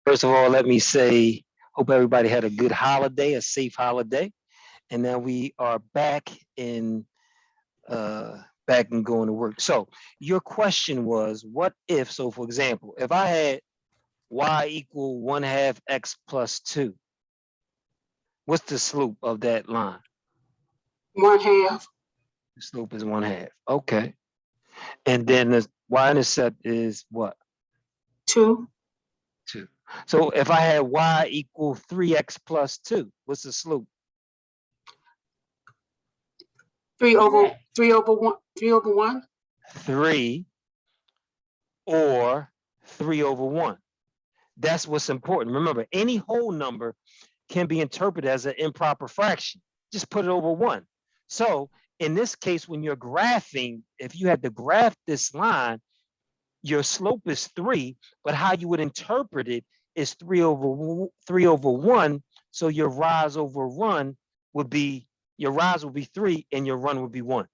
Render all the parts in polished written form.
First of all, let me say, hope everybody had a good holiday, a safe holiday. And now we are back in back and going to work. So your question was, what if, so for example, if I had y equal 1/2 x plus 2, what's the slope of that line? 1/2. The slope is 1/2. Okay. And then the y-intercept is what? 2. 2. So if I had y equal 3x plus 2, what's the slope? 3 over 1. 3 over 1. 3 or 3 over 1. That's what's important. Remember, any whole number can be interpreted as an improper fraction. Just put it over 1. So in this case, when you're graphing, if you had to graph this line, your slope is 3, but how you would interpret it is 3 over 1. So your rise over run would be, your rise would be 3 and your run would be 1.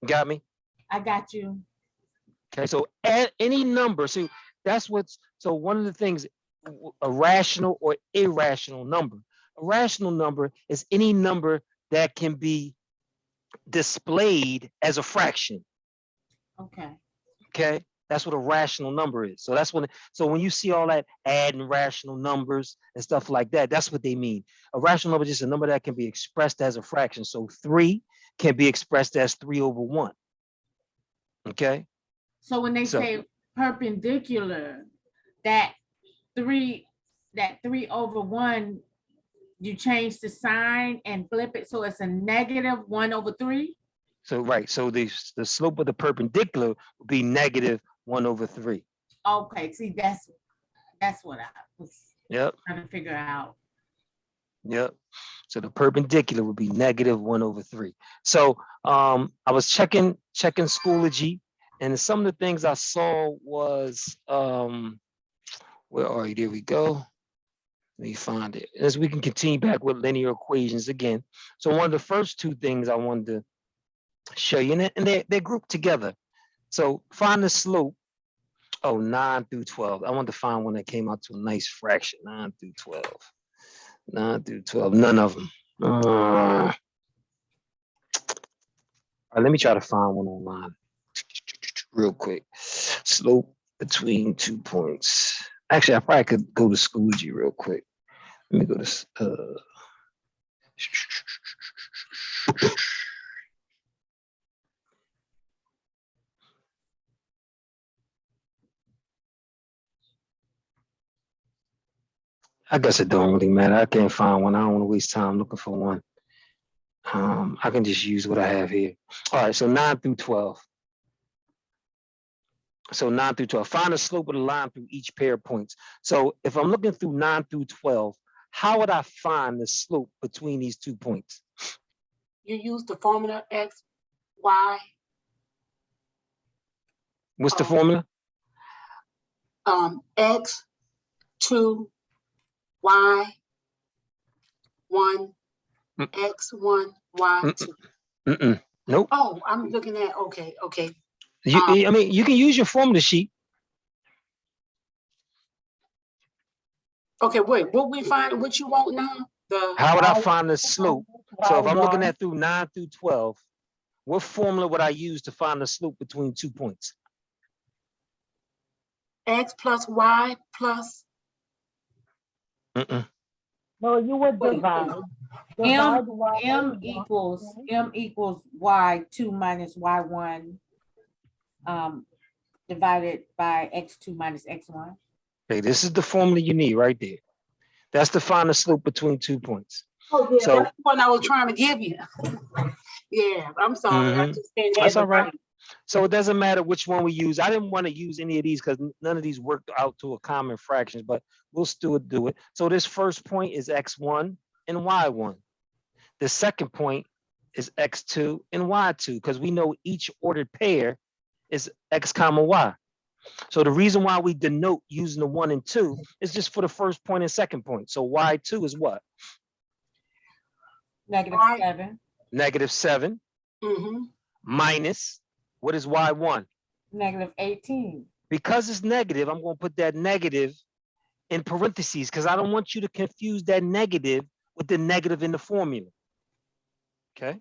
Got me? I got you. Okay, so add any number. So that's what's, so one of the things, a rational or irrational number. A rational number is any number that can be displayed as a fraction. Okay. Okay, that's what a rational number is. So that's when, so when you see all that adding rational numbers and stuff like that, that's what they mean. A rational number is just a number that can be expressed as a fraction. So 3 can be expressed as 3 over 1. Okay. So when they say perpendicular, that 3 over 1, you change the sign and flip it so it's a negative 1 over 3. So right, so the slope of the perpendicular would be negative 1 over 3. Okay, see, that's what I was trying to figure out. Yep. So the perpendicular would be negative 1 over 3. So I was checking Schoology, and some of the things I saw was where are you? There we go. Let me find it. As we can continue back with linear equations again. So one of the first two things I wanted to show you, and they're grouped together. So find the slope. Oh, 9 through 12. I wanted to find one that came out to a nice fraction. 9 through 12. 9 through 12. None of them. All right, let me try to find one online real quick. Slope between 2 points. Actually, I probably could go to Schoology real quick. Let me go to I guess it don't really matter. I can't find one. I don't want to waste time looking for one. I can just use what I have here. All right, so 9 through 12. So 9 through 12. Find the slope of the line through each pair of points. So if I'm looking through 9 through 12, how would I find the slope between these 2 points? You use the formula x, y. What's the formula? X, 2, y, 1, x, 1, y, 2. Nope. Oh, I'm looking at, okay. I mean, you can use your formula sheet. Okay, wait, what you want now? How would I find the slope? So if I'm looking at through 9 through 12, what formula would I use to find the slope between 2 points? X plus y plus. No, you would divide. M equals y2 minus y1 divided by x2 minus x1. Okay, this is the formula you need right there. That's to find the slope between 2 points. Oh, yeah, so, that's the one I was trying to give you. Yeah, I'm sorry. I just didn't have. That's all right. So it doesn't matter which one we use. I didn't want to use any of these because none of these worked out to a common fraction, but we'll still do it. So this first point is x1 and y1. The second point is x2 and y2 because we know each ordered pair is x comma y. So the reason why we denote using the 1 and 2 is just for the first point and second point. So y2 is what? -7. -7 minus, what is y1? -18. Because it's negative, I'm going to put that negative in parentheses because I don't want you to confuse that negative with the negative in the formula. Okay.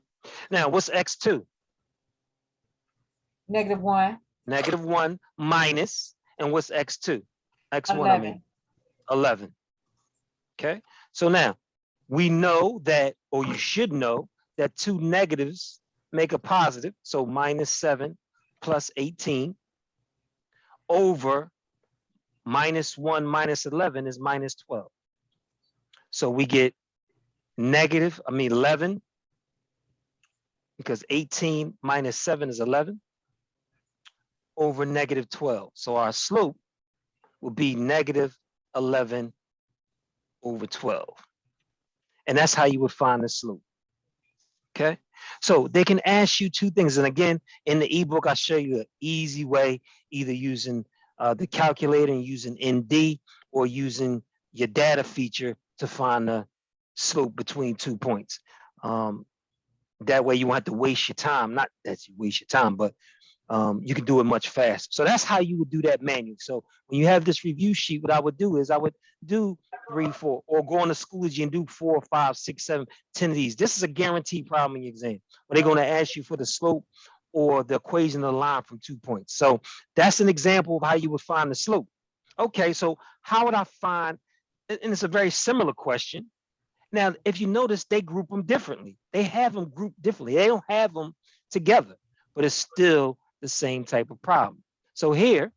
Now, what's x2? -1. -1 minus, and what's x2? x1, 11. I mean, 11. Okay. So now we know that, or you should know that two negatives make a positive. So -7 plus 18 over -1 minus 11 is -12. So we get 11, because 18 minus 7 is 11 over -12. So our slope will be -11 over 12. And that's how you would find the slope. Okay. So they can ask you two things. And again, in the ebook, I show you an easy way, either using the calculator and using ND or using your data feature to find the slope between 2 points. That way you won't have to waste your time. Not that you waste your time, but you can do it much faster. So that's how you would do that manually. So when you have this review sheet, what I would do is I would do 3, 4, or go on to Schoology and do 4, 5, 6, 7, 10 of these. This is a guaranteed problem in your exam, where they're going to ask you for the slope or the equation of the line from 2 points. So that's an example of how you would find the slope. Okay, so how would I find, and it's a very similar question. Now, if you notice, they group them differently. They have them grouped differently. They don't have them together, but it's still the same type of problem. So here,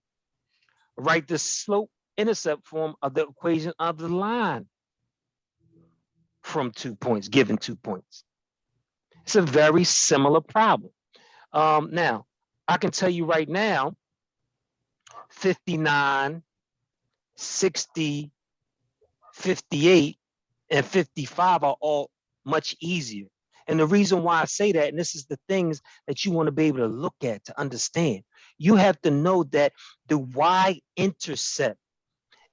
write the slope intercept form of the equation of the line from 2 points, given 2 points. It's a very similar problem. Now, I can tell you right now, 59, 60, 58, and 55 are all much easier. And the reason why I say that, and this is the things that you want to be able to look at to understand, you have to know that the Y-intercept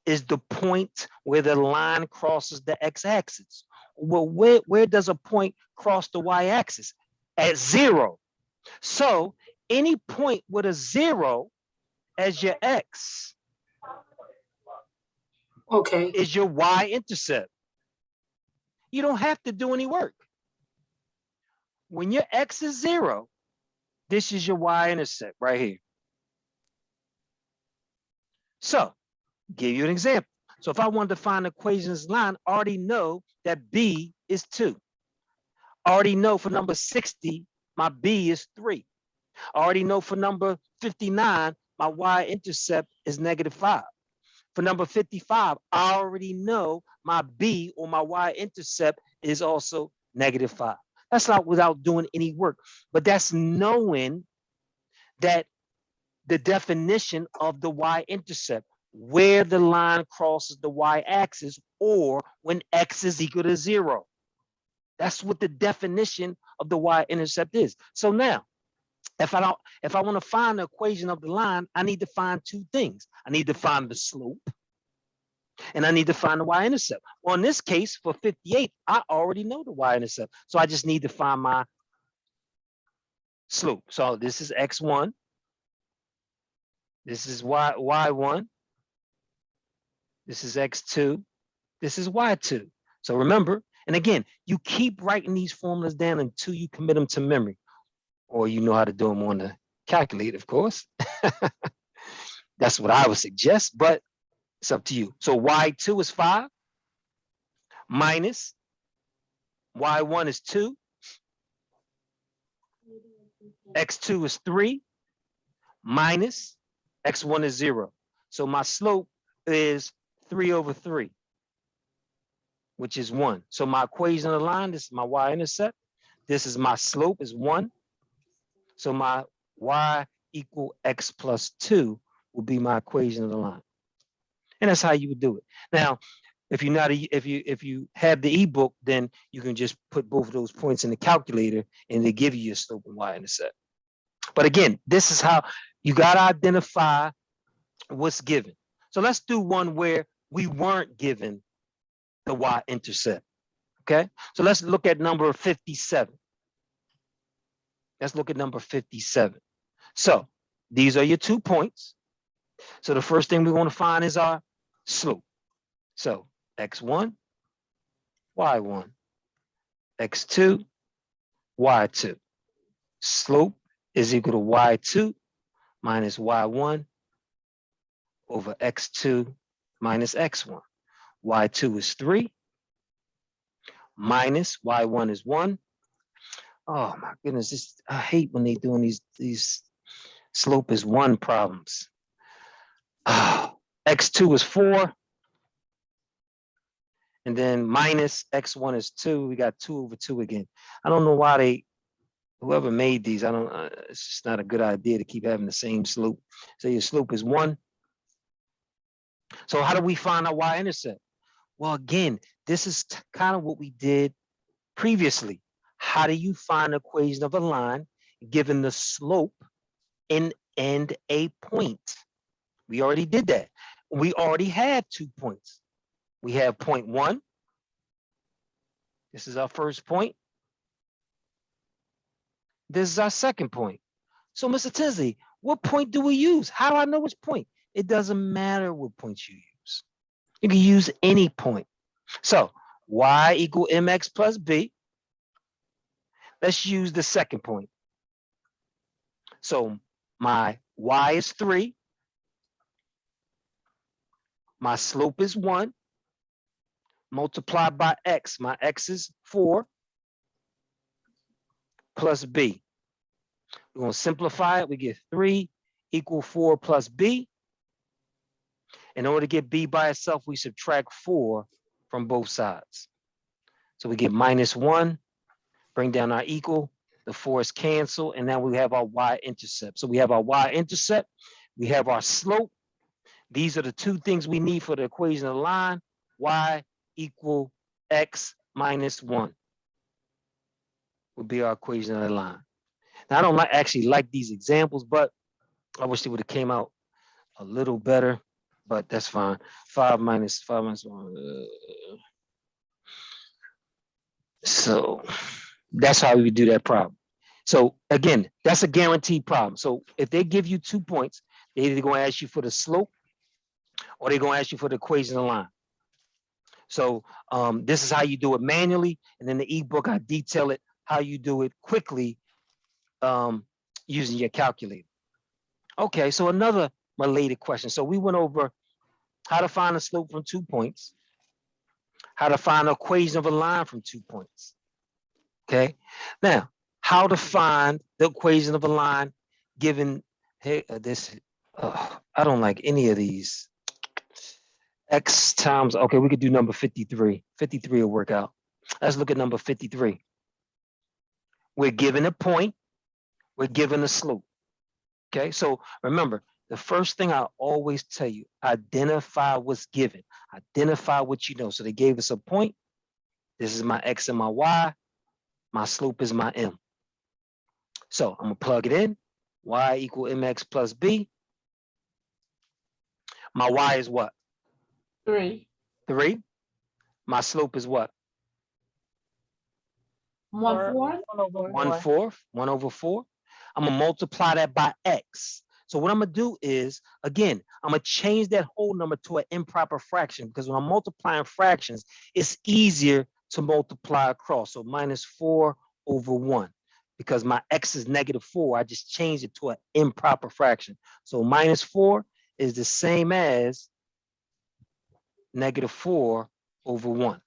is the point where the line crosses the x-axis. Well, where does a point cross the y-axis? At 0. So any point with a 0 as your x, okay, is your Y-intercept. You don't have to do any work. When your x is 0, this is your Y-intercept right here. So, give you an example. So if I wanted to find the equations line, I already know that B is 2. I already know for number 60, my B is 3. I already know for number 59, my Y-intercept is -5. For number 55, I already know my B or my Y-intercept is also -5. That's not without doing any work, but that's knowing that the definition of the Y-intercept, where the line crosses the Y-axis, or when x is equal to 0. That's what the definition of the Y-intercept is. So now, if I want to find the equation of the line, I need to find two things. I need to find the slope, and I need to find the Y-intercept. Well, in this case, for 58, I already know the Y-intercept. So I just need to find my slope. So this is x1. This is y1. This is x2. This is y2. So remember, and again, you keep writing these formulas down until you commit them to memory, or you know how to do them on the calculator, of course. That's what I would suggest, but it's up to you. So y2 is 5 minus y1 is 2. x2 is 3 minus x1 is 0. So my slope is 3 over 3, which is 1. So my equation of the line, this is my Y-intercept. This is my slope is 1. So my y equal x plus 2 will be my equation of the line. And that's how you would do it. Now, if you have the ebook, then you can just put both of those points in the calculator and they give you your slope and Y-intercept. But again, this is how you got to identify what's given. So let's do one where we weren't given the Y-intercept. Okay, so let's look at number 57. Let's look at number 57. So these are your 2 points. So the first thing we're going to find is our slope. So x1, y1, x2, y2. Slope is equal to y2 minus y1 over x2 minus x1. Y2 is 3 minus y1 is 1. Oh my goodness, I hate when they doing these slope is 1 problems. X2 is 4. And then minus x1 is 2. We got 2 over 2 again. I don't know why whoever made these, it's just not a good idea to keep having the same slope. So your slope is 1. So how do we find our y-intercept? Well, again, this is kind of what we did previously. How do you find the equation of a line given the slope and a point? We already did that. We already had 2 points. We have point 1. This is our first point. This is our second point. So, Mr. Tinsley, what point do we use? How do I know which point? It doesn't matter what point you use. You can use any point. So, y equal mx plus b. Let's use the second point. So, my y is 3. My slope is 1. Multiplied by x. My x is 4 plus b. We're going to simplify it. We get 3 equal 4 plus b. In order to get b by itself, we subtract 4 from both sides. So we get minus 1, bring down our equal, the 4's cancel, and now we have our y-intercept. So we have our y-intercept, we have our slope. These are the 2 things we need for the equation of the line. Y equal x minus 1 would be our equation of the line. Now, I don't actually like these examples, but I wish they would have came out a little better, but that's fine. 5 minus 1. So that's how we would do that problem. So again, that's a guaranteed problem. So if they give you 2 points, they're either going to ask you for the slope or they're going to ask you for the equation of the line. So this is how you do it manually. And in the ebook, I detail it how you do it quickly using your calculator. Okay, so another related question. So we went over how to find a slope from 2 points, how to find the equation of a line from 2 points. Okay, now how to find the equation of a line given I don't like any of these. X times, okay, we could do number 53. 53 will work out. Let's look at number 53. We're given a point, we're given a slope. Okay, so remember, the first thing I always tell you, identify what's given, identify what you know. So they gave us a point. This is my X and my Y. My slope is my M. So I'm gonna plug it in. Y equal mx plus b. My Y is what? 3. 3. My slope is what? 1/4. 1/4. 1 over 4. I'm gonna multiply that by x. So what I'm gonna do is, again, I'm gonna change that whole number to an improper fraction because when I'm multiplying fractions, it's easier to multiply across. So minus 4 over 1. Because my x is -4, I just changed it to an improper fraction. So minus 4 is the same as -4 over 1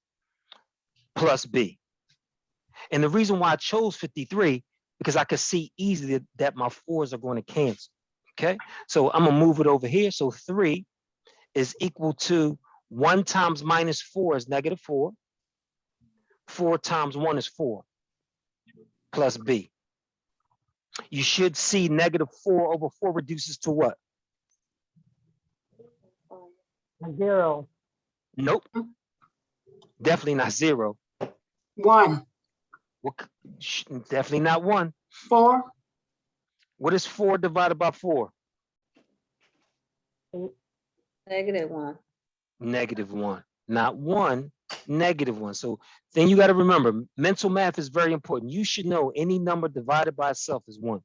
plus b. And the reason why I chose 53, because I could see easily that my 4's are going to cancel. Okay, so I'm gonna move it over here. So 3 is equal to 1 times minus 4 is -4. 4 times 1 is 4 plus b. You should see -4 over 4 reduces to what? 0. Nope. Definitely not 0. 1. Definitely not 1. 4. What is 4 divided by 4? -1. -1. Not 1, -1. So then you got to remember, mental math is very important. You should know any number divided by itself is 1.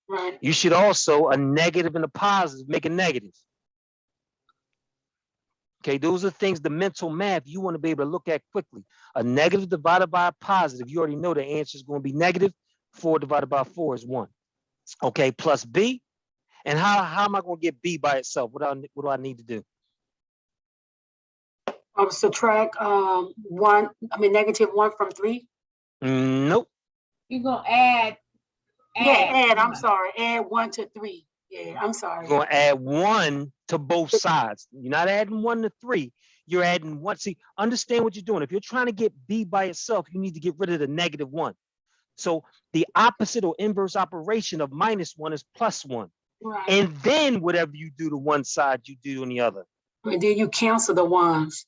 Right. You should also, a negative and a positive, make a negative. Okay, those are things, the mental math you want to be able to look at quickly. A negative divided by a positive, you already know the answer is going to be negative. 4 divided by 4 is 1. Okay, plus B. And how am I going to get B by itself? What do I need to do? Subtract -1 from 3. Nope. You're gonna add. Add. I'm one. sorry. Add 1 to 3. Yeah, I'm sorry. You're going to add 1 to both sides. You're not adding 1 to 3. You're adding 1. See, understand what you're doing. If you're trying to get B by itself, you need to get rid of the -1. So the opposite or inverse operation of -1 is +1. Right. And then whatever you do to one side, you do on the other. And then you cancel the ones.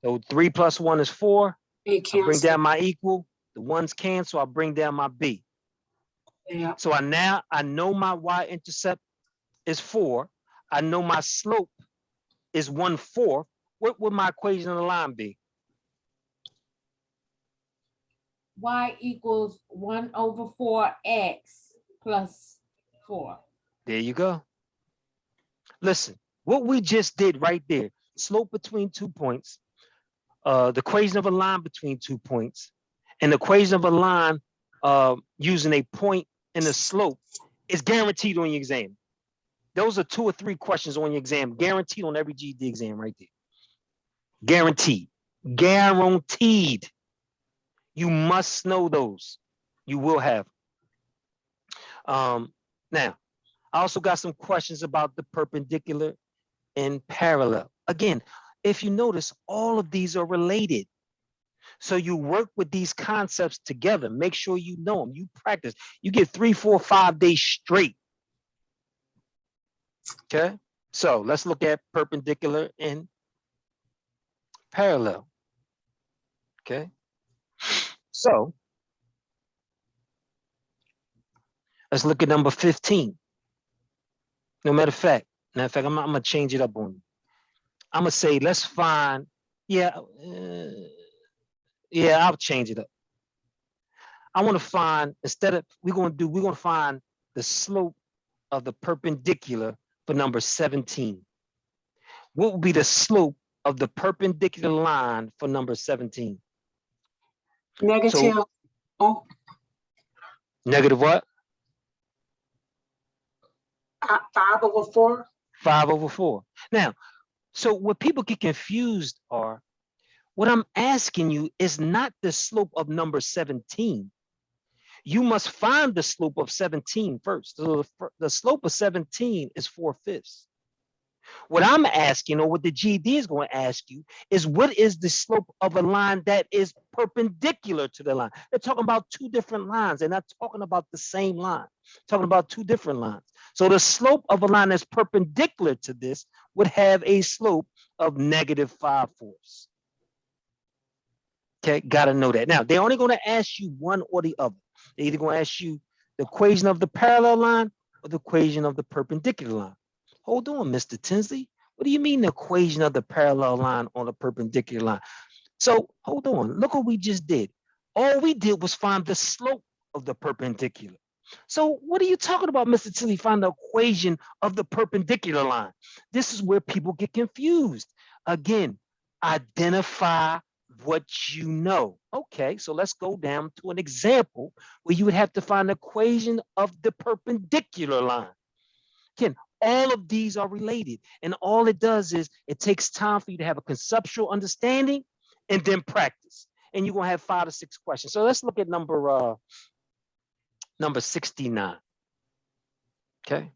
So 3 plus 1 is 4. I bring Cancel. down my equal. The ones cancel. I bring down my B. Yeah. So I know my y-intercept is 4. I know my slope is 1/4. What would my equation of the line be? Y equals 1/4x plus 4. There you go. Listen, what we just did right there, slope between 2 points, the equation of a line between 2 points, and the equation of a line using a point and a slope is guaranteed on your exam. Those are 2 or 3 questions on your exam, guaranteed on every GED exam right there. Guaranteed. Guaranteed. You must know those. You will have. Now, I also got some questions about the perpendicular and parallel. Again, if you notice, all of these are related. So you work with these concepts together. Make sure you know them. You practice. You get 3, 4, 5 days straight. Okay. So let's look at perpendicular and parallel. Okay. So let's look at number 15. No matter of fact, I'm gonna change it up on you. I'm gonna say, let's find, I'll change it up. I want to find, we're gonna find the slope of the perpendicular for number 17. What would be the slope of the perpendicular line for number 17? Negative. So, negative what? 5/4. 5/4. Now, so what people get confused are, what I'm asking you is not the slope of number 17. You must find the slope of 17 first. So the slope of 17 is 4/5. What I'm asking, or what the GED is going to ask you, is what is the slope of a line that is perpendicular to the line? They're talking about 2 different lines. They're not talking about the same line. Talking about 2 different lines. So the slope of a line that's perpendicular to this would have a slope of -5/4. Okay, got to know that. Now, they're only going to ask you one or the other. They're either going to ask you the equation of the parallel line or the equation of the perpendicular line. Hold on, Mr. Tinsley. What do you mean the equation of the parallel line on the perpendicular line? So hold on, look what we just did. All we did was find the slope of the perpendicular. So what are you talking about, Mr. Tinsley? Find the equation of the perpendicular line. This is where people get confused. Again, identify what you know. Okay, so let's go down to an example where you would have to find the equation of the perpendicular line. Again, all of these are related, and all it does is it takes time for you to have a conceptual understanding and then practice. And you're gonna have 5 to 6 questions. So let's look at number 69. Okay,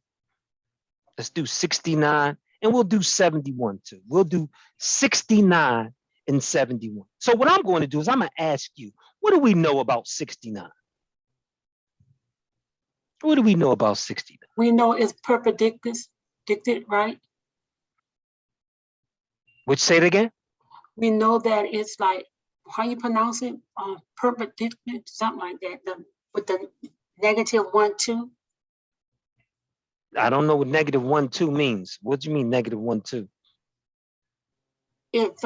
let's do 69, and we'll do 71 too. We'll do 69 and 71. So what I'm going to do is I'm gonna ask you, what do we know about 69? What do we know about 69? We know it's perpendicular, right? Which, say it again? We know that it's like, how you pronounce it? Perpendicular, something like that. With the -1, 2. I don't know what -1, 2 means. What do you mean -1, 2? It's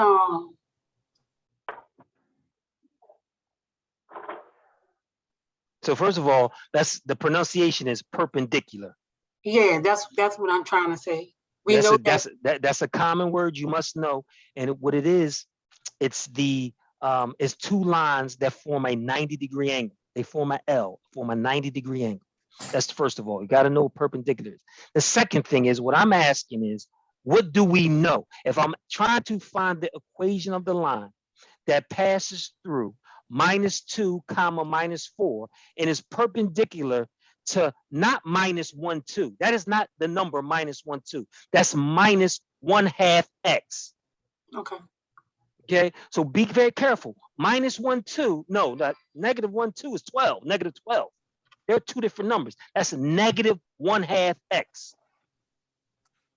So first of all, that's the pronunciation is perpendicular. Yeah, that's what I'm trying to say. We know that. That's a common word you must know. And what it is, it's two lines that form a 90-degree angle. They form a L, form a 90-degree angle. That's the first of all. You got to know what perpendicular is. The second thing is, what I'm asking is, what do we know? If I'm trying to find the equation of the line that passes through -2, -4, and is perpendicular to not -1, 2. That is not the number -1, 2. That's -1/2 x. Okay. Okay, so be very careful. -1, 2, no, that -1, 2 is 12, -12. They're two different numbers. That's -1/2 x.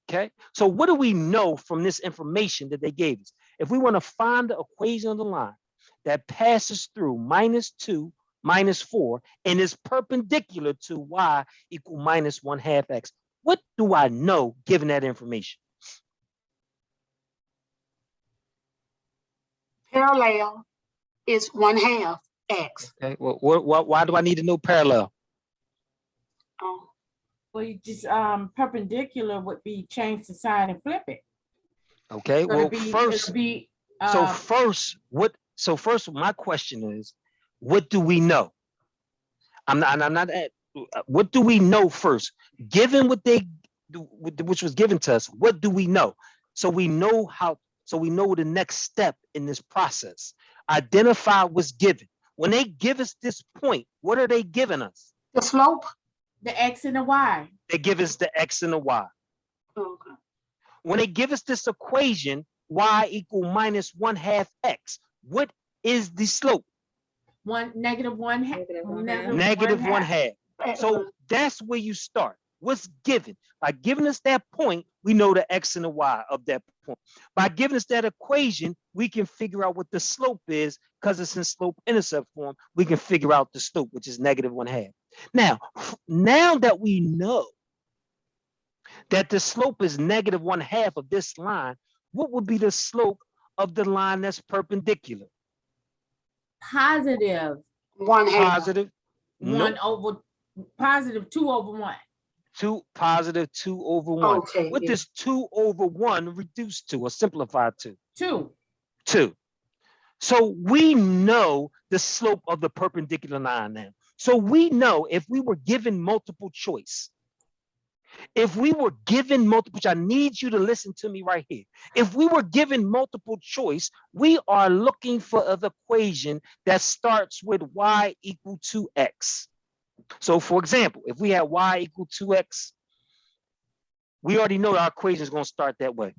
Okay, so what do we know from this information that they gave us? If we want to find the equation of the line that passes through -2, -4, and is perpendicular to y equal -1/2 x, what do I know given that information? Parallel is 1/2 x. Okay, well, why do I need to know parallel? Oh, Well, you just, perpendicular would be change the sign and flip it. Okay, So well, it'd first, be, first, my question is, what do we know? What do we know first? Given which was given to us, what do we know? So we know the next step in this process. Identify what's given. When they give us this point, what are they giving us? the slope. the X and the Y. They give us the X and the Y. Okay. When they give us this equation, y equal -1/2 x, what is the slope? Negative one half. -1/2. So that's where you start. What's given? By giving us that point, we know the X and the Y of that point. By giving us that equation, we can figure out what the slope is. Because it's in slope-intercept form, we can figure out the slope, which is -1/2. Now that we know that the slope is -1/2 of this line, what would be the slope of the line that's perpendicular? Positive 1/2. Positive. one Nope. over, positive 2/1. Positive 2/1. Okay. What does 2/1 reduce to or simplify to? 2. 2. So we know the slope of the perpendicular line now. So we know if we were given multiple choice, I need you to listen to me right here. If we were given multiple choice, we are looking for an equation that starts with y equal 2x. So for example, if we had y equal 2x, we already know our equation is going to start that way.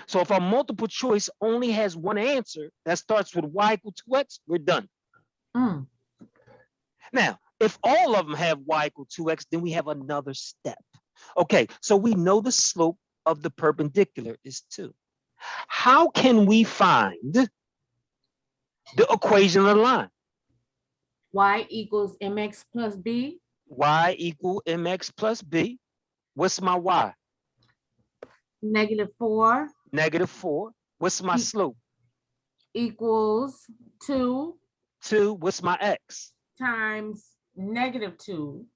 So if our multiple choice only has one answer that starts with y equal 2x, we're done. Now, if all of them have y equal 2x, then we have another step. Okay, so we know the slope of the perpendicular is 2. How can we find the equation of the line? Y equals mx plus b. Y equal mx plus b. What's my y? -4. -4. What's my slope? Equals 2. 2. What's my x? Times -2.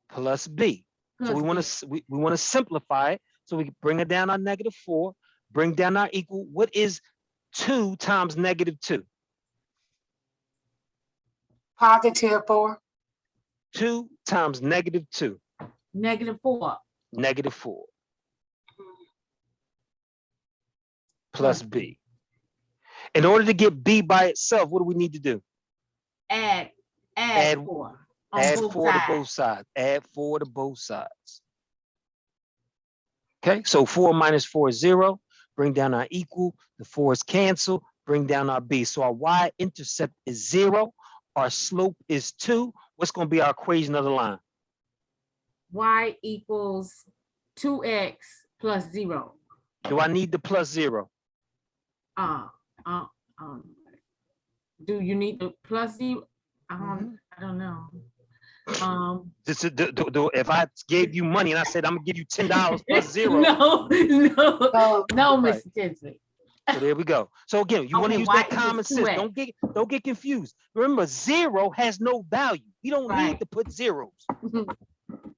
Plus b. So we want to simplify it. So we bring it down our -4, bring down our equal. What is 2 times -2? +4. 2 times -2. -4. -4. Plus b. In order to get b by itself, what do we need to do? Add Add 4. Add 4 to both sides. Add 4 to both sides. Okay, so 4 minus 4 is 0. Bring down our equal. The 4 is canceled. Bring down our b. So our y-intercept is 0. Our slope is 2. What's going to be our equation of the line? Y equals 2x plus 0. Do I need the plus 0? Do you need the plus 0? I don't know. If I gave you money and I said I'm gonna give you $10 plus 0. No, Right. Mr. Tinsley. So there we go. So again, you want to Okay, use y that common equals sense. 2x. Don't get confused. Remember, 0 has no value. We don't need Right. to put zeros.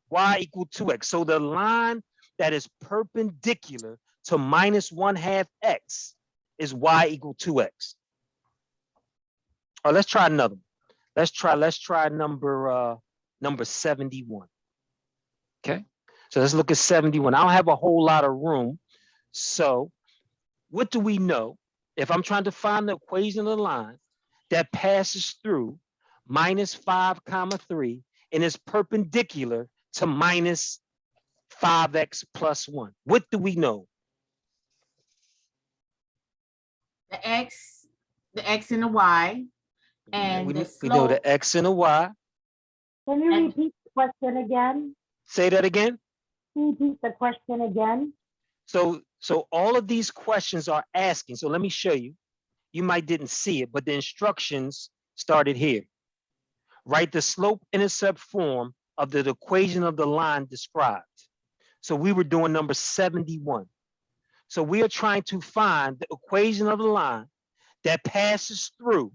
Y equal 2x. So the line that is perpendicular to minus 1/2 x is y equal 2x. All right, let's try another one. Let's try number 71. Okay, so let's look at 71. I don't have a whole lot of room. So what do we know? If I'm trying to find the equation of the line that passes through minus 5 comma 3 and is perpendicular to minus 5x plus 1. What do we know? The x and the y, and we the know slope. the x and the y. Can you And- repeat the question again? Say that again. Can you repeat the question again? So all of these questions are asking. So let me show you. You might didn't see it, but the instructions started here. Write the slope-intercept form of the equation of the line described. So we were doing number 71. So we are trying to find the equation of the line that passes through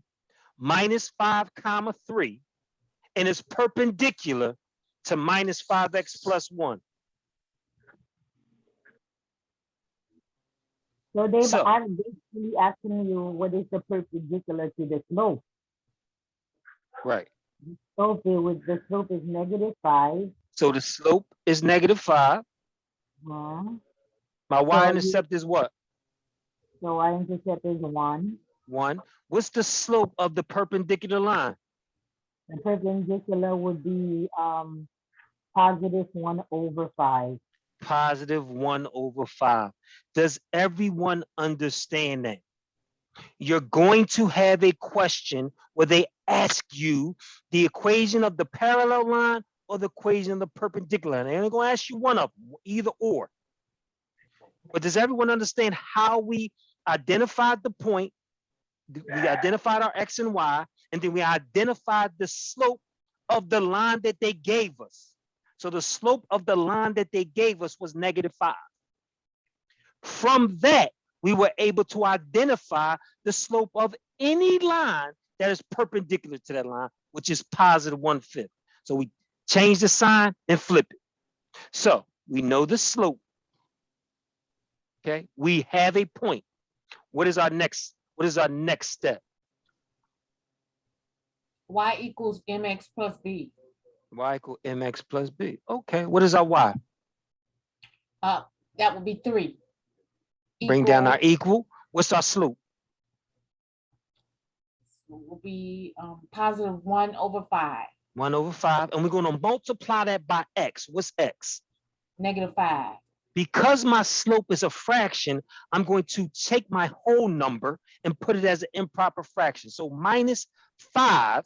minus 5 comma 3 and is perpendicular to minus 5x plus 1. So Dave, So- I'm basically asking you what is the perpendicular to the slope. Right. So the slope is -5. So the slope is -5. Uh-huh. My y-intercept is what? So y-intercept is 1. 1. What's the slope of the perpendicular line? The perpendicular would be positive 1/5. Positive 1/5. Does everyone understand that? You're going to have a question where they ask you the equation of the parallel line or the equation of the perpendicular line. They're only going to ask you one of them, either or. But does everyone understand how we identified the point? We identified our x and y, and then we identified the slope of the line that they gave us. So the slope of the line that they gave us was -5. From that, we were able to identify the slope of any line that is perpendicular to that line, which is positive 1/5. So we change the sign and flip it. So we know the slope. Okay, we have a point. What is our next step? y equals mx plus b. Y equal mx plus b. Okay, what is our y? That would be 3. Bring down our equal. What's our slope? Will be positive 1/5. 1/5. And we're going to multiply that by x. What's x? -5. Because my slope is a fraction, I'm going to take my whole number and put it as an improper fraction. So -5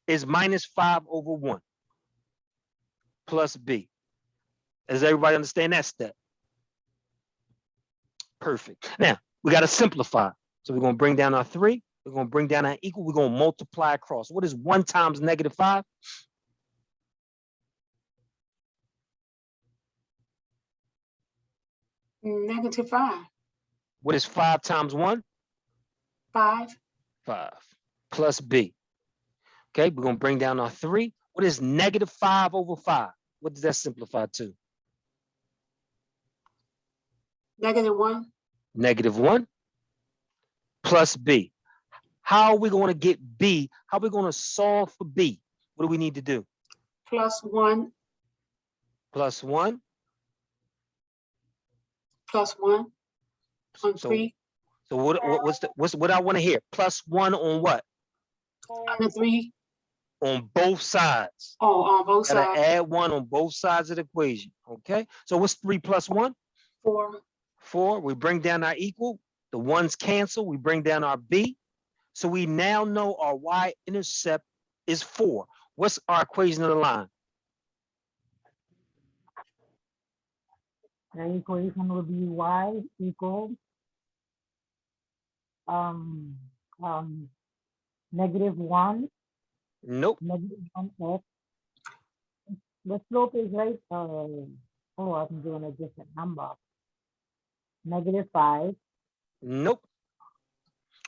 is -5/1 plus b. Does everybody understand that step? Perfect. Now, we got to simplify. So we're going to bring down our 3. We're going to bring down our equal. We're going to multiply across. What is 1 times -5? -5. What is 5 times 1? 5. 5 plus b. Okay, we're going to bring down our 3. What is -5/5? What does that simplify to? -1. -1 plus b. How are we going to get b? How are we going to solve for b? What do we need to do? +1. +1. +1 on So 3. So what I want to hear? +1 on what? Under 3. On both sides. Oh, on both Gotta sides. add 1 on both sides of the equation. Okay. So what's 3 plus 1? 4. 4. We bring down our equal. The ones cancel. We bring down our b. So we now know our y-intercept is 4. What's our equation of the line? The equation will be y equals -1, Nope. -1x. The slope is right. Oh, I'm doing a different number. -5. Nope.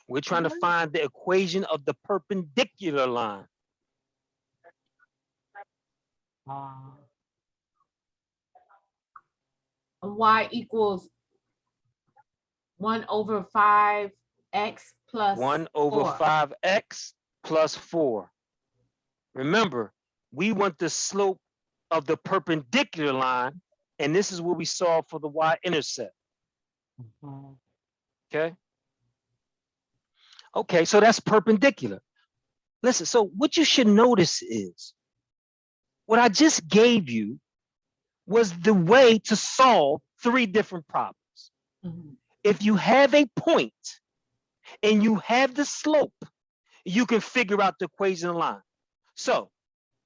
We're trying to find the equation of the perpendicular line. Y equals 1/5x plus 4. 1/5x plus 4. Remember, we want the slope of the perpendicular line, and this is what we saw for the y-intercept. Okay. Okay, so that's perpendicular. Listen, so what you should notice is what I just gave you was the way to solve 3 different problems. If you have a point and you have the slope, you can figure out the equation of the line. So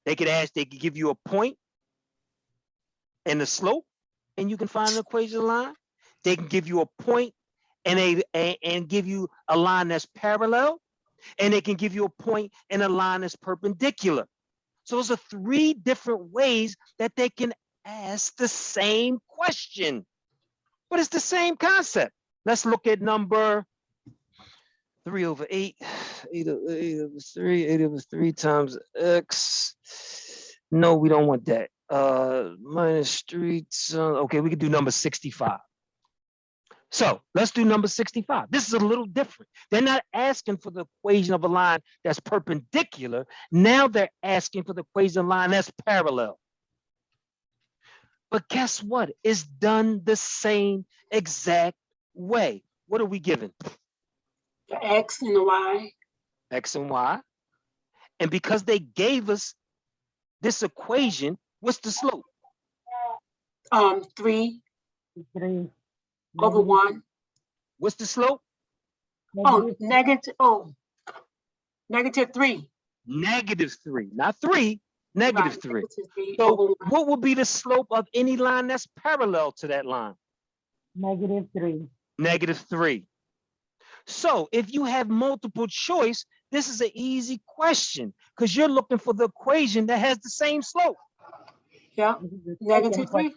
they could give you a point and the slope, and you can find an equation of the line. They can give you a point and give you a line that's parallel, and they can give you a point and a line that's perpendicular. So those are 3 different ways that they can ask the same question, but it's the same concept. Let's look at number 3/8, 8/3, 8/3 times x. No, we don't want that. -3, okay, we could do number 65. So let's do number 65. This is a little different. They're not asking for the equation of a line that's perpendicular. Now they're asking for the equation of a line that's parallel. But guess what? It's done the same exact way. What are we given? The X and the Y. X and Y. And because they gave us this equation, what's the slope? 3 3. over 1. What's the slope? Oh, negative. Oh, -3. -3, not 3, -3. -3 So over 1. what would be the slope of any line that's parallel to that line? -3. -3. So if you have multiple choice, this is an easy question because you're looking for the equation that has the same slope. Yeah, -3.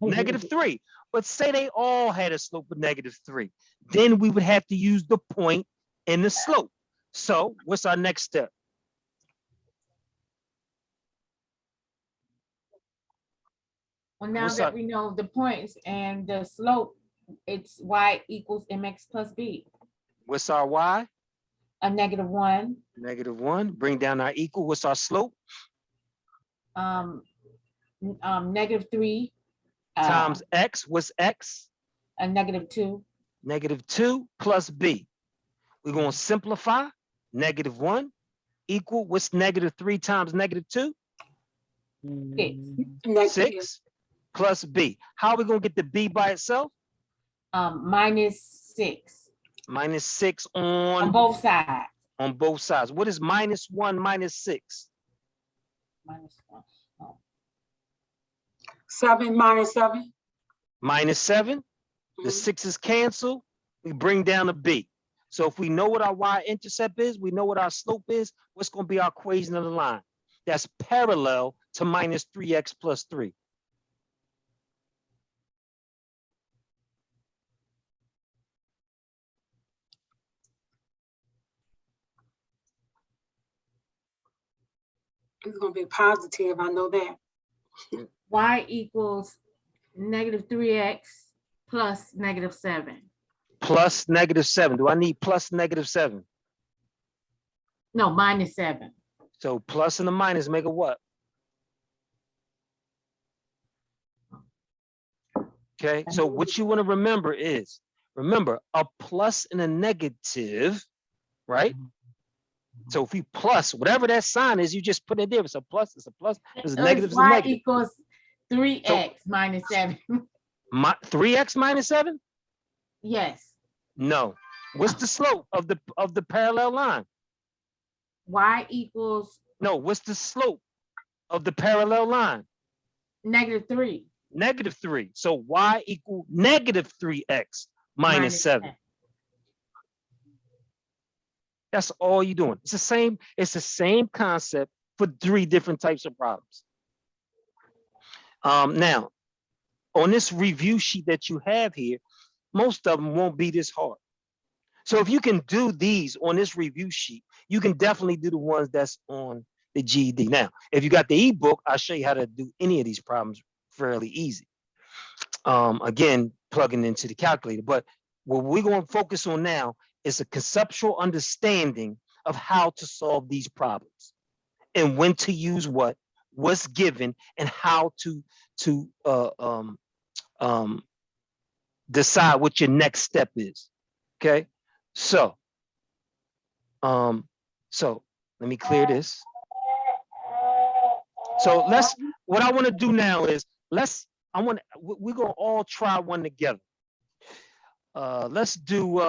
-3. But say they all had a slope of -3. Then we would have to use the point and the slope. So what's our next step? Well, now What's that up? we know the points and the slope, it's y equals mx plus b. What's our y? A -1. -1. Bring down our equal. What's our slope? -3 Times x. What's x? a -2. -2 plus b. We're going to simplify. -1 equal. What's -3 times -2? 6. 6 plus b. How are we going to get the b by itself? -6 -6 on both sides. On both sides. What is -1 minus 6? -1. Oh. 7 minus 7. -7. The Mhm. 6's cancel. We bring down a b. So if we know what our y-intercept is, we know what our slope is, what's going to be our equation of the line? That's parallel to -3x plus 3. It's going to be positive. I know that. Y equals -3x plus -7. Plus -7. Do I need plus -7? No, -7. So plus and the minus make a what? Okay, so what you want to remember is, remember a plus and a negative, right? So if we plus, whatever that sign is, you just put it there. It's a plus, it's a plus, it's a negative, it's a Y negative. equals 3x minus 7. 3x minus 7? Yes. No. What's the slope of the parallel line? Y equals No, what's the slope of the parallel line? -3. -3. So y equal -3x minus 7. That's all you're doing. It's the same concept for 3 different types of problems. Now, on this review sheet that you have here, most of them won't be this hard. So if you can do these on this review sheet, you can definitely do the ones that's on the GED. Now, if you got the ebook, I'll show you how to do any of these problems fairly easy. Again, plugging into the calculator. But what we're going to focus on now is a conceptual understanding of how to solve these problems and when to use what's given, and how to decide what your next step is. Okay, so let me clear this. So what I want to do now is we're gonna all try one together. Let's do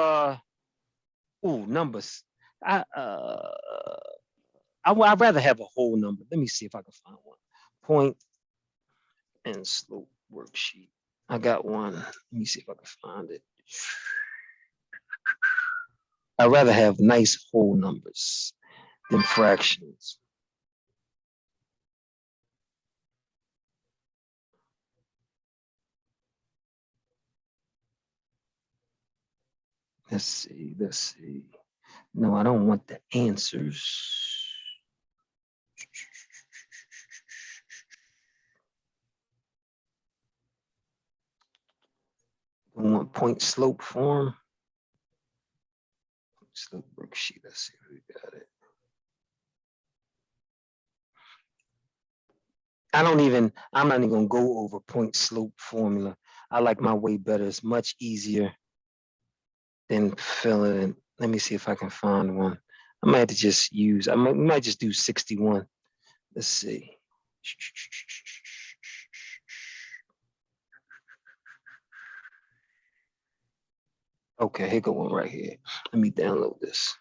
numbers. I'd rather have a whole number. Let me see if I can find one. Point and slope worksheet. I got one. Let me see if I can find it. I'd rather have nice whole numbers than fractions. Let's see. No, I don't want the answers. I want point slope form. Slope worksheet. Let's see if we got it. I'm not even gonna go over point slope formula. I like my way better. It's much easier than filling in. Let me see if I can find one. I might have to just use, we might just do 61. Let's see. Okay, here go one right here. Let me download this.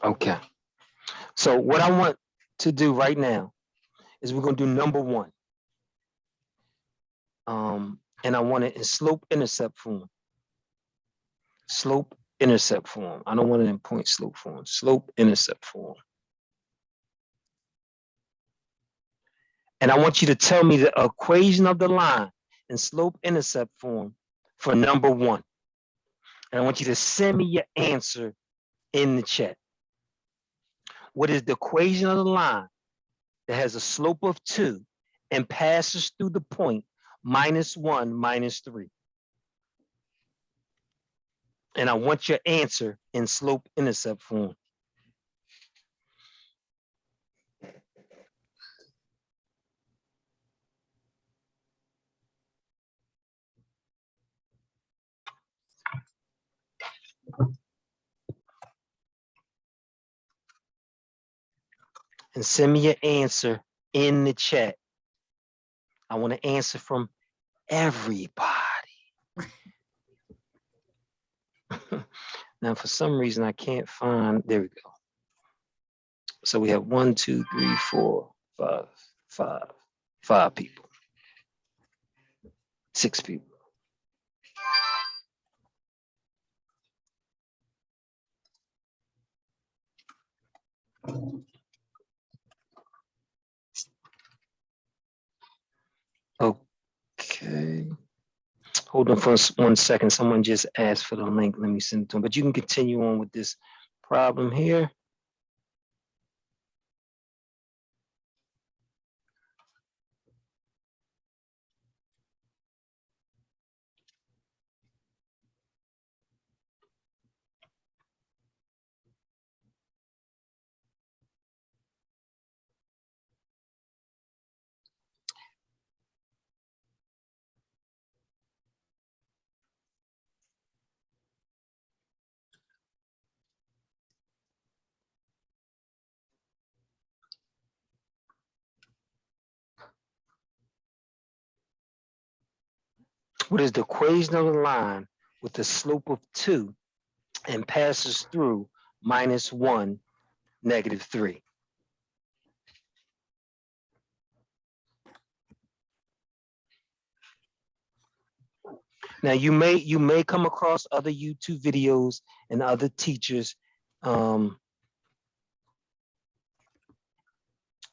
Okay. So what I want to do right now is we're going to do number one. And I want it in slope intercept form. Slope intercept form. I don't want it in point slope form. Slope intercept form. And I want you to tell me the equation of the line in slope intercept form for number one. And I want you to send me your answer in the chat. What is the equation of the line that has a slope of 2 and passes through the point -1, -3? And I want your answer in slope intercept form. And send me your answer in the chat. I want to answer from everybody. Now, for some reason, I can't find, there we go. So we have 1, 2, 3, 4, 5 people. 6 people. Okay. Hold on for 1 second. Someone just asked for the link. Let me send it to them. But you can continue on with this problem here. What is the equation of the line with the slope of 2 and passes through -1, -3? Now you may come across other YouTube videos and other teachers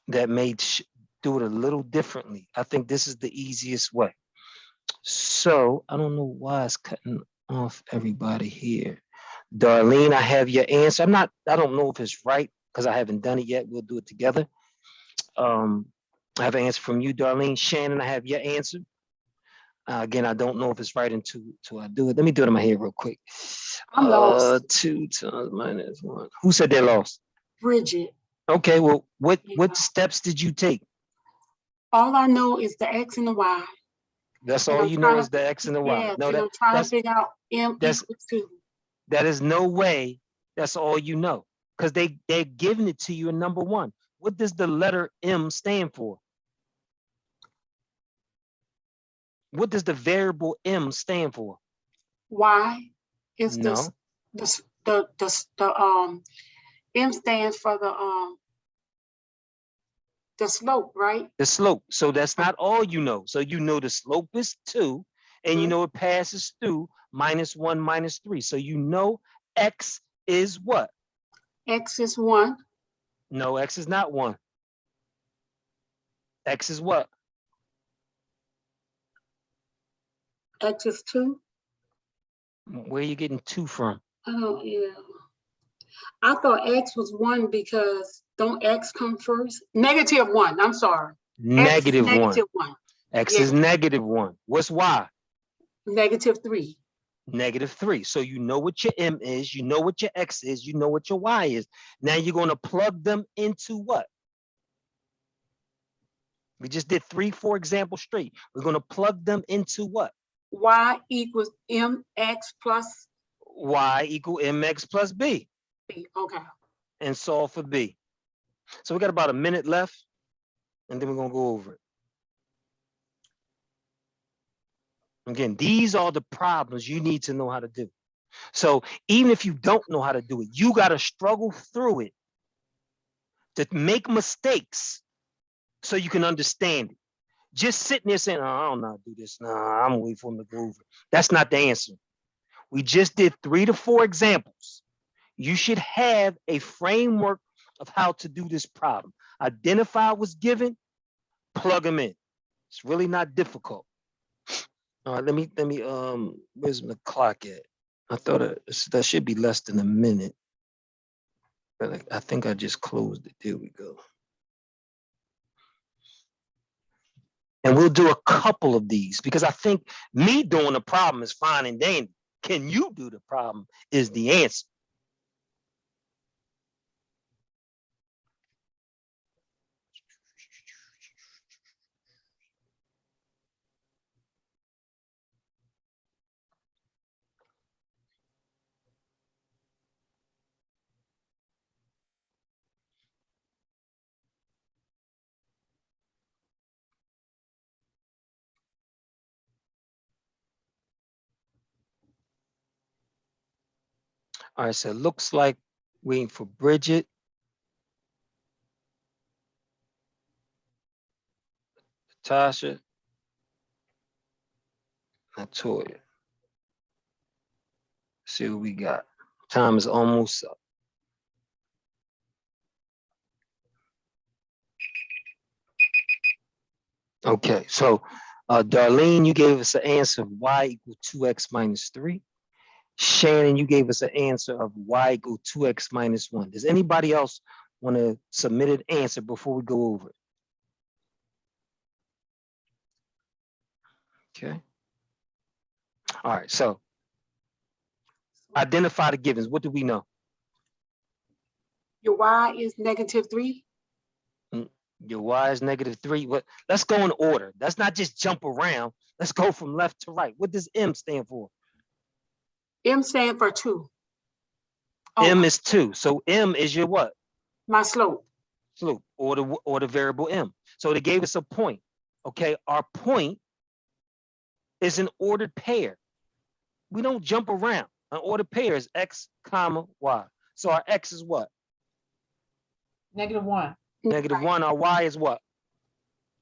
that may do it a little differently. I think this is the easiest way. So I don't know why it's cutting off everybody here. Darlene, I have your answer. I don't know if it's right because I haven't done it yet. We'll do it together. I have an answer from you, Darlene. Shannon, I have your answer. Again, I don't know if it's right until I do it. Let me do it in my head real quick. I'm lost. 2 times minus 1. Who said they lost? Bridget. Okay, well, Yeah. what steps did you take? All I know is the X and the Y. That's And all I'm you know trying is the X and the Y. Yeah, No, and I'm trying to that's figure out M that's- equals 2. that is no way. That's all you know, because they're giving it to you in number 1. What does the letter M stand for? What does the variable M stand for? Y is No. the M stands for the slope, right? The slope. So that's not all you know. So you know the slope is 2, and you know it passes through -1, -3. So you know X is what? X is 1. No, X is not 1. X is what? X is 2. Where are you getting 2 from? Oh, yeah. I thought X was 1 because don't X come first? -1, I'm sorry. X is -1. -1. X Yeah. is -1. What's Y? -3. -3. So you know what your M is, you know what your X is, you know what your Y is. Now you're going to plug them into what? We just did 3, 4 examples straight. We're going to plug them into what? Y equals MX plus Y equal MX plus B, B. Okay. and solve for B. So we got about a minute left, and then we're going to go over it. Again, these are the problems you need to know how to do. So even if you don't know how to do it, you got to struggle through it to make mistakes so you can understand it. Just sitting there saying, oh, I don't know how to do this. Nah, I'm waiting for them to go over it. That's not the answer. We just did 3 to 4 examples. You should have a framework of how to do this problem. Identify what's given, plug them in. It's really not difficult. All right, let me, where's the clock at? I thought that should be less than a minute. But I think I just closed it. There we go. And we'll do a couple of these because I think me doing the problem is fine and dandy. Can you do the problem is the answer. All right, so it looks like waiting for Bridget. Tasha. Latoya. See what we got. Time is almost up. Okay, so Darlene, you gave us an answer of Y equal 2x minus 3. Shannon, you gave us an answer of Y equal 2x minus 1. Does anybody else want to submit an answer before we go over it? Okay. All right, so identify the givens. What do we know? Your Y is -3. Your Y is -3. What? Let's go in order. Let's not just jump around. Let's go from left to right. What does M stand for? M stand for 2. M is 2. So M is your what? My slope. Slope or the variable M. So they gave us a point. Okay, our point is an ordered pair. We don't jump around. An ordered pair is X, comma, Y. So our X is what? -1. -1. Our Y is what?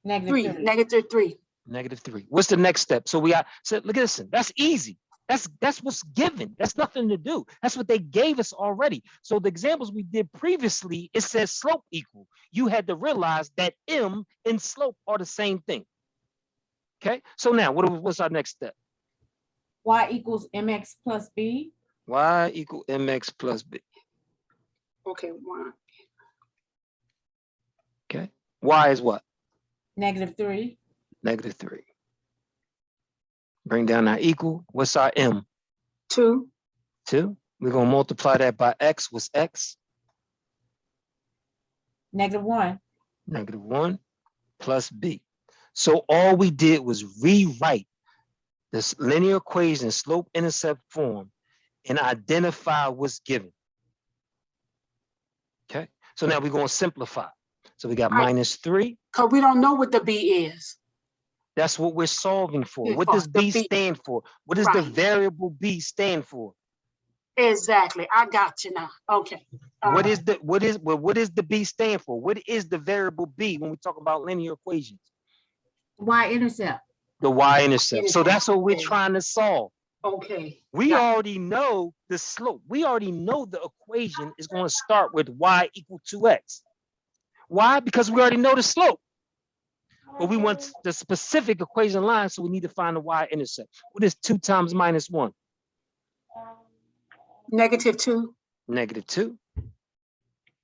-3. -3. -3. What's the next step? So we got, so look at this. That's easy. That's what's given. That's nothing to do. That's what they gave us already. So the examples we did previously, it says slope equal. You had to realize that M and slope are the same thing. Okay. So now what's our next step? Y equals mx plus b. Y equal mx plus b. Okay, 1. Okay. Y is what? -3. -3. Bring down our equal. What's our M? 2. 2. We're going to multiply that by X. What's X? -1. -1 plus B. So all we did was rewrite this linear equation slope intercept form and identify what's given. Okay. So now we're going to simplify. So we got -3. Because we don't know what the B is. That's what we're solving for. Yeah, What for does the B B. stand for? What does the Right. variable B stand for? Exactly. I got you now. Okay. What is the B stand for? What is the variable B when we talk about linear equations? Y-intercept. The Y-intercept. So that's what we're Okay. trying to solve. Okay. We Got already know the slope. We already know the equation is going to start with Y equal 2X. Why? Because we already know the slope. But we want the specific equation line, so we need to find the Y-intercept. What is 2 times -1? -2. -2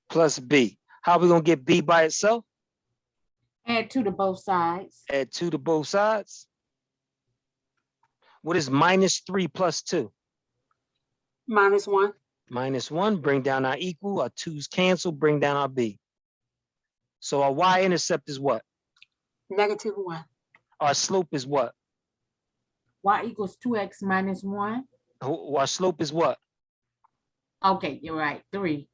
plus B. How are we going to get B by itself? Add 2 to both sides. Add 2 to both sides. What is -3 plus 2? -1. -1, bring down our equal. Our 2's cancel, bring down our B. So our Y-intercept is what? -1. Our slope is what? Y equals 2x minus 1. Our slope is what? Okay, you're right. 3.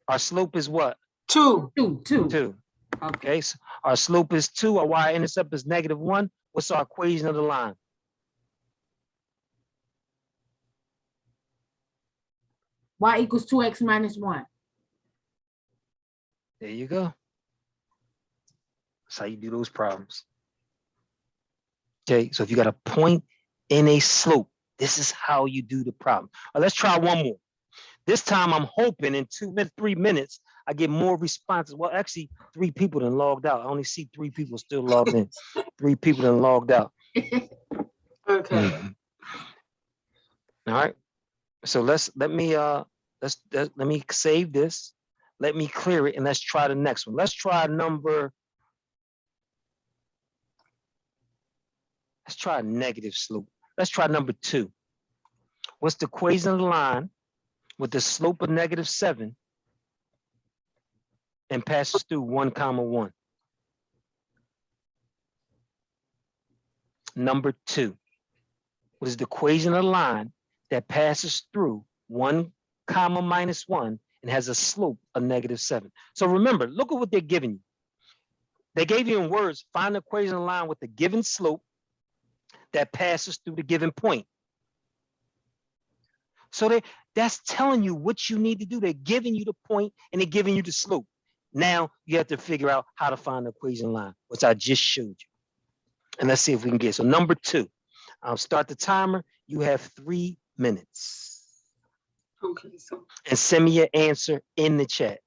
Our slope is what? 2. 2. 2. Okay. Okay, so our slope is 2. Our Y-intercept is -1. What's our equation of the line? Y equals 2x minus 1. There you go. That's how you do those problems. Okay, so if you got a point and a slope, this is how you do the problem. All right, let's try one more. This time I'm hoping in 3 minutes, I get more responses. Well, actually 3 people done logged out. I only see 3 people still logged in. 3 people done logged out. Okay. All right. So let me save this. Let me clear it and let's try the next one. Let's try negative slope. Let's try number 2. What's the equation of the line with the slope of -7 and passes through 1, 1? Number 2. What is the equation of the line that passes through 1, -1 and has a slope of -7? So remember, look at what they're giving you. They gave you in words, find the equation of the line with the given slope that passes through the given point. So that's telling you what you need to do. They're giving you the point and they're giving you the slope. Now you have to figure out how to find the equation line, which I just showed you. And let's see if we can get it. So number 2, I'll start the timer. You have 3 minutes. Okay. So And send me your answer in the chat.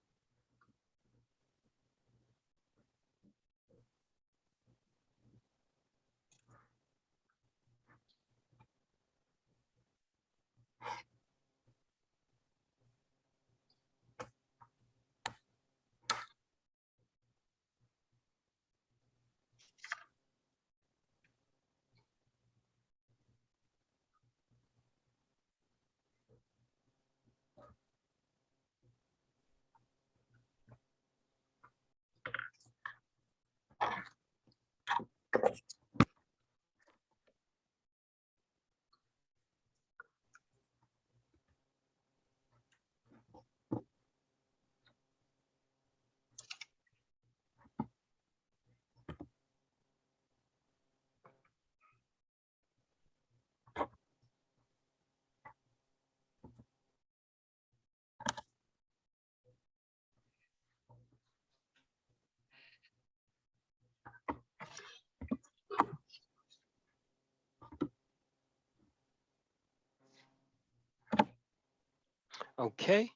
Okay.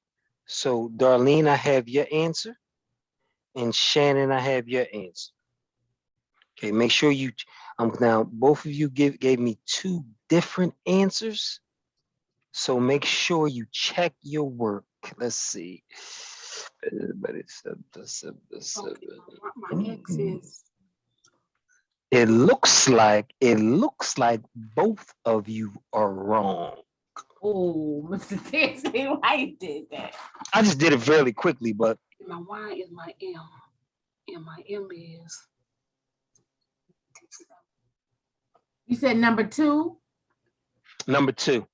So Darlene, I have your answer. And Shannon, I have your answer. Okay, make sure you, now both of you gave me two different answers. So make sure you check your work. Let's see. But it's Okay, my X is, it looks like both of you are wrong. Oh, Mr. Dixie, why you did that? I just did it fairly quickly, but my Y is my M, and my M is. You said number 2? number 2.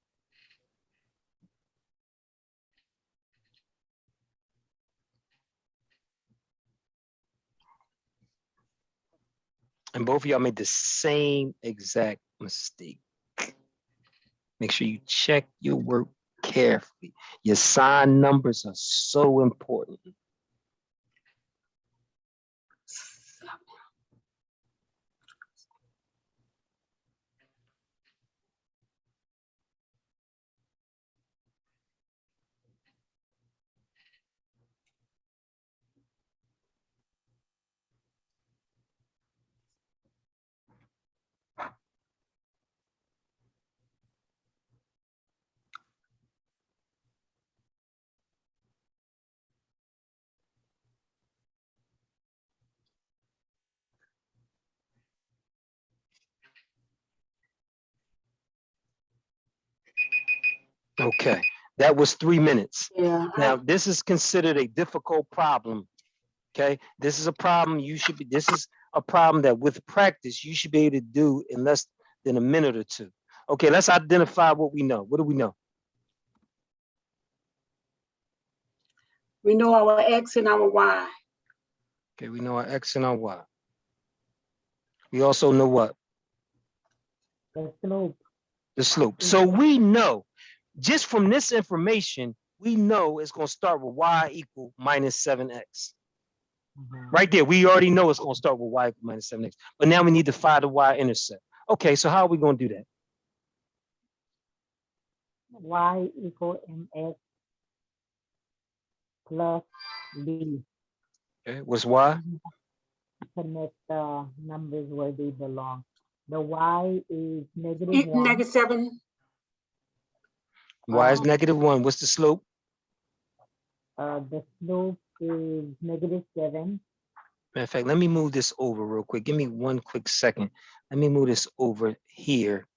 And both of y'all made the same exact mistake. Make sure you check your work carefully. Your sign numbers are so important. Okay, that was 3 minutes. Yeah. Now, this is considered a difficult problem. Okay, this is a problem this is a problem that with practice, you should be able to do in less than a minute or two. Okay, let's identify what we know. What do we know? We know our X and our Y. Okay, we know our X and our Y. We also know what? The slope. The slope. So we know, just from this information, we know it's going to start with Y equal minus 7x. Right there, we already know it's going to start with Y equal minus 7x. But now we need to find the Y-intercept. Okay, so how are we going to do that? Y equal mx plus b. Okay, what's Y? Connect the numbers where they belong. The Y is -1. -7. Y is -1. What's the slope? The slope is -7. Matter of fact, let me move this over real quick. Give me one quick second. Let me move this over here.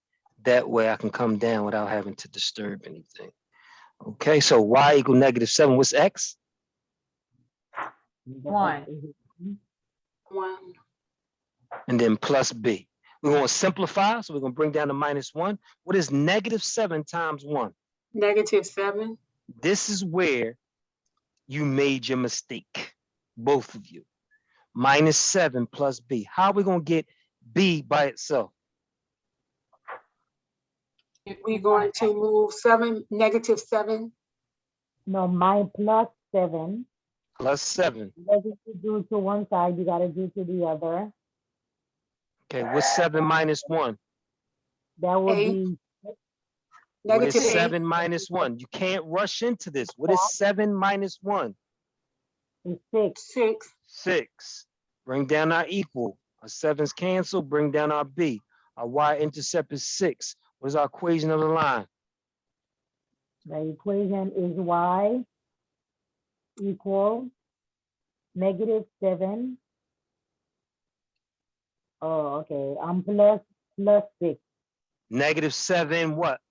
That way I can come down without having to disturb anything. Okay, so Y equal -7. What's X? 1. 1. And then plus B. We're going to simplify, so we're going to bring down to -1. What is -7 times 1? -7. This is where you made your mistake, both of you. -7 plus B. How are we going to get B by itself? We're going to move -7. No, mine plus 7. Plus 7. Whatever you do to one side, you got to do to the other. Okay, what's 7 minus 1? That would A. be What is -8. 7 minus 1? You can't rush into this. What is 7 minus 1? 6. 6. 6. Bring down our equal. Our 7's cancel. Bring down our B. Our Y-intercept is 6. What is our equation of the line? The equation is Y equal -7. Oh, okay. Plus 6. -7 what?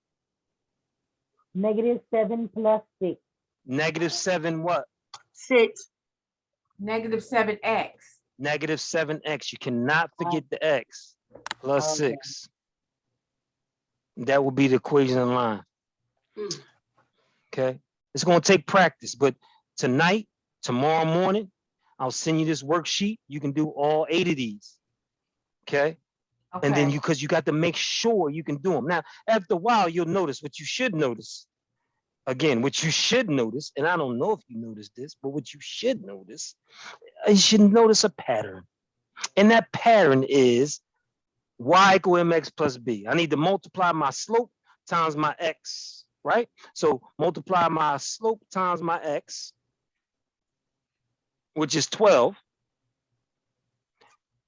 -7 plus 6. -7 what? 6. -7x. -7x. You cannot forget the x. Plus Okay. 6. That will be the equation of the line. Okay. It's going to take practice, but tonight, tomorrow morning, I'll send you this worksheet. You can do all 8 of these. Okay. And then because you got to make sure you can do them. Now, after a while, you'll notice what you should notice. Again, what you should notice, and I don't know if you noticed this, but what you should notice, you should notice a pattern. And that pattern is Y equal mx plus b. I need to multiply my slope times my x. right? So multiply my slope times my x, which is 12.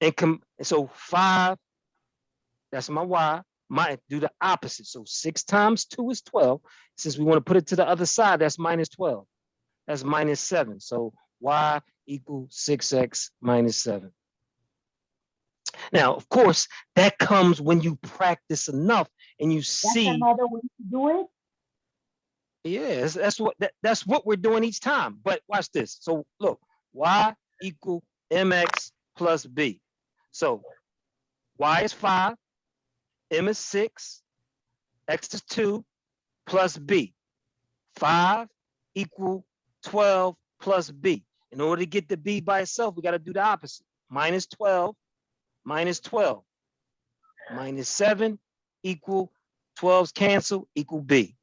And so 5, that's my y. Do the opposite. So 6 times 2 is 12. Since we want to put it to the other side, that's minus 12. That's minus 7. So y equals 6x minus 7. Now, of course, that comes when you practice enough and you That's see. another way to do it. Yes, that's what we're doing each time. But watch this. So look, y equal mx plus b. So y is 5, m is 6, x is 2 plus b. 5 equal 12 plus b. In order to get the b by itself, we got to do the opposite. Minus 12 minus 12 minus 7 equal 12's cancel equal b.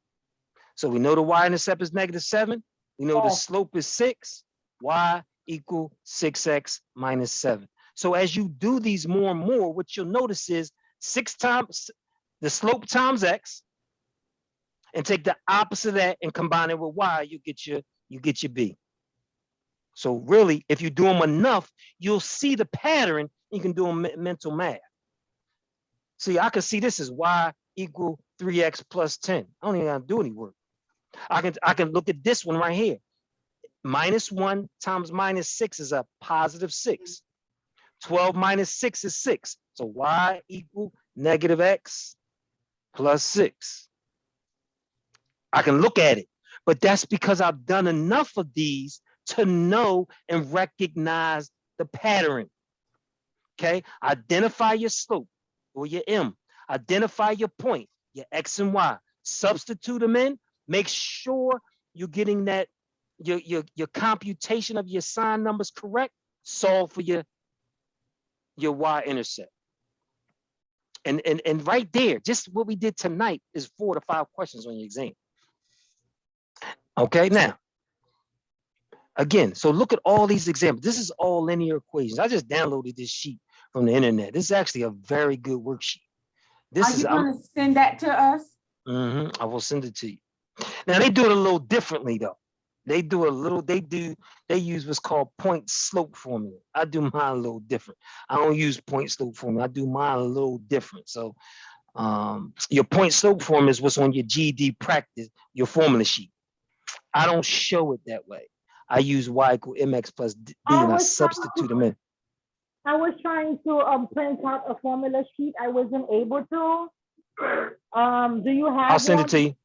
So we know the y-intercept is -7. We know the slope is 6. Y equal 6x minus 7. So as you do these more and more, what you'll notice is 6 times the slope times x, and take the opposite of that and combine it with y, you get your b. So really, if you do them enough, you'll see the pattern. You can do them mental math. See, I can see this is y equal 3x plus 10. I don't even have to do any work. I can look at this one right here. -1 times -6 is a +6. 12 minus 6 is 6. So y equal -x plus 6. I can look at it, but that's because I've done enough of these to know and recognize the pattern. Okay, identify your slope or your m. Identify your point, your x and y. Substitute them in. Make sure you're getting that your computation of your sign numbers correct. Solve for your y-intercept. And right there, just what we did tonight is 4 to 5 questions on your exam. Okay, now, again, so look at all these examples. This is all linear equations. I just downloaded this sheet from the internet. This is actually a very good worksheet. Are you going to send that to us? I will send it to you. Now, they do it a little differently, though. They use what's called point slope formula. I do mine a little different. I don't use point slope formula. I do mine a little different. So your point slope formula is what's on your GED practice, your formula sheet. I don't show it that way. I use y equal mx plus d, and I substitute them in. I was trying to print out a formula sheet. I wasn't able to. Do you have? I'll send it to you.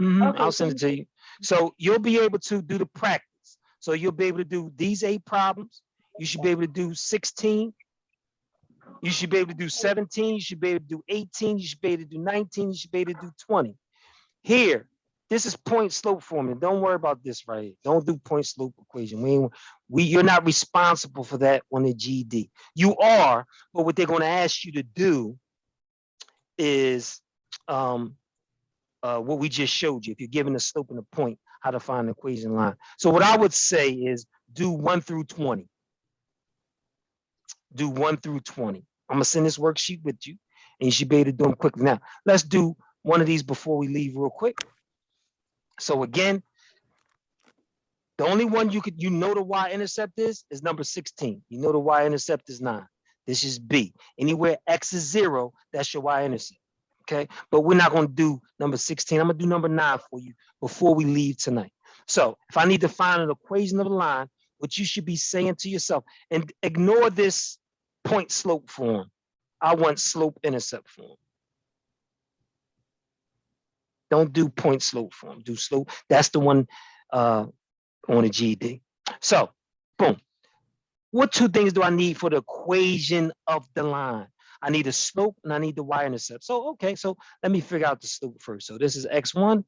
Okay, I'll send it to you. So you'll be able to do the practice. So you'll be able to do these 8 problems. You should be able to do 16. You should be able to do 17. You should be able to do 18. You should be able to do 19. You should be able to do 20. Here, this is point slope formula. Don't worry about this right here. Don't do point slope equation. You're not responsible for that on the GED. You are, but what they're going to ask you to do is what we just showed you. If you're given a slope and a point, how to find the equation line. So what I would say is do 1 through 20. Do 1 through 20. I'm gonna send this worksheet with you, and you should be able to do them quickly. Now, let's do one of these before we leave real quick. So again, the only one you know the y-intercept is number 16. You know the y-intercept is 9. This is b. Anywhere x is 0, that's your y-intercept. Okay, but we're not going to do number 16. I'm going to do number 9 for you before we leave tonight. So if I need to find an equation of the line, what you should be saying to yourself, and ignore this point slope form. I want slope intercept form. Don't do point slope form. Do slope. That's the one on the GED. So, boom. What 2 things do I need for the equation of the line? I need a slope and I need the y-intercept. So, okay, so let me figure out the slope first. So this is x1,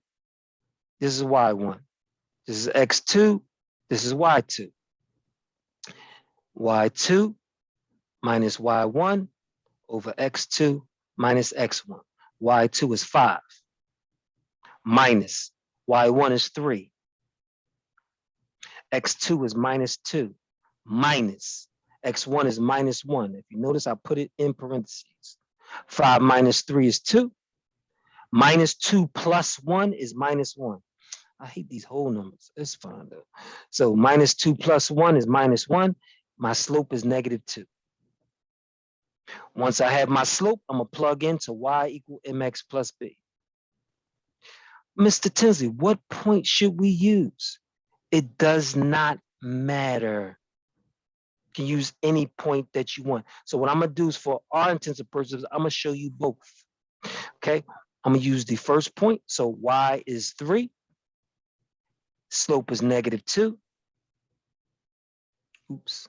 this is y1. This is x2, this is y2. y2 minus y1 over x2 minus x1. y2 is 5. Minus y1 is 3. x2 is -2. Minus x1 is -1. If you notice, I put it in parentheses. 5 minus 3 is 2. Minus 2 plus 1 is minus 1. I hate these whole numbers. It's fine though. So minus 2 plus 1 is minus 1. My slope is negative 2. Once I have my slope, I'm going to plug into y equal mx plus b. Mr. Tinsley, what point should we use? It does not matter. You can use any point that you want. So what I'm going to do is, for our intents and purposes, I'm going to show you both. Okay, I'm going to use the first point. So y is 3. Slope is negative 2. Oops.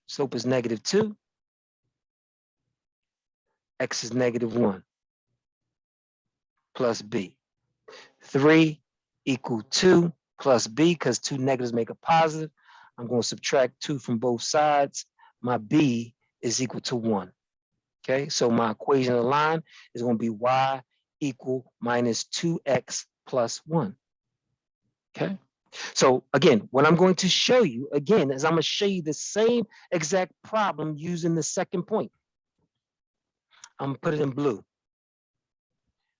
Slope is negative 2. X is negative 1 plus b. 3 equal 2 plus b, because 2 negatives make a positive. I'm going to subtract 2 from both sides. My b is equal to 1. Okay, so my equation of the line is going to be y equal minus 2x plus 1. Okay, so again, what I'm going to show you again is I'm going to show you the same exact problem using the second point. I'm going to put it in blue.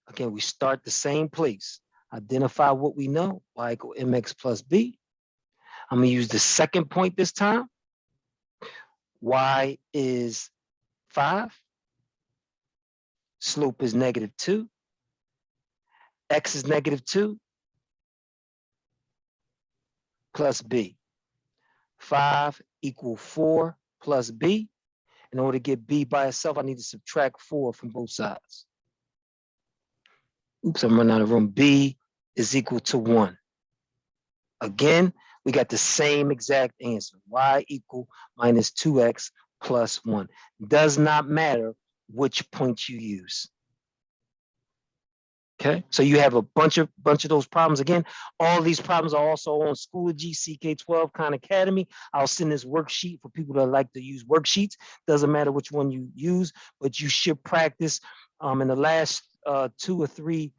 Again, we start the same place. Identify what we know, y equal mx plus b. I'm going to use the second point this time. Y is 5. Slope is negative 2. X is negative 2 plus b. 5 equal 4 plus b. In order to get b by itself, I need to subtract 4 from both sides. Oops, I'm running out of room. B is equal to 1. Again, we got the same exact answer. Y equal minus 2x plus 1. Does not matter which point you use. Okay, so you have a bunch of those problems. Again, all these problems are also on Schoology CK12 Khan Academy. I'll send this worksheet for people that like to use worksheets. Doesn't matter which one you use, but you should practice. In the last 2 or 3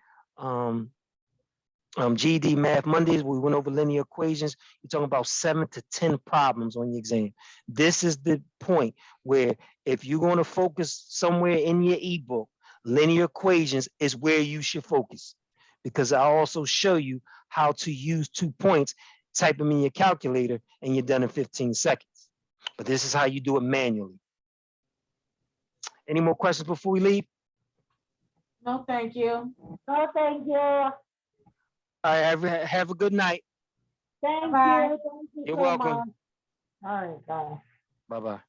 GED Math Mondays, we went over linear equations. You're talking about 7 to 10 problems on your exam. This is the point where if you're going to focus somewhere in your ebook, linear equations is where you should focus, because I'll also show you how to use 2 points, type them in your calculator, and you're done in 15 seconds. But this is how you do it manually. Any more questions before we leave? No, thank you. No, thank you. All right, have a good night. Thank Bye. you. Thank you You're so welcome. much. All right, bye. Bye-bye.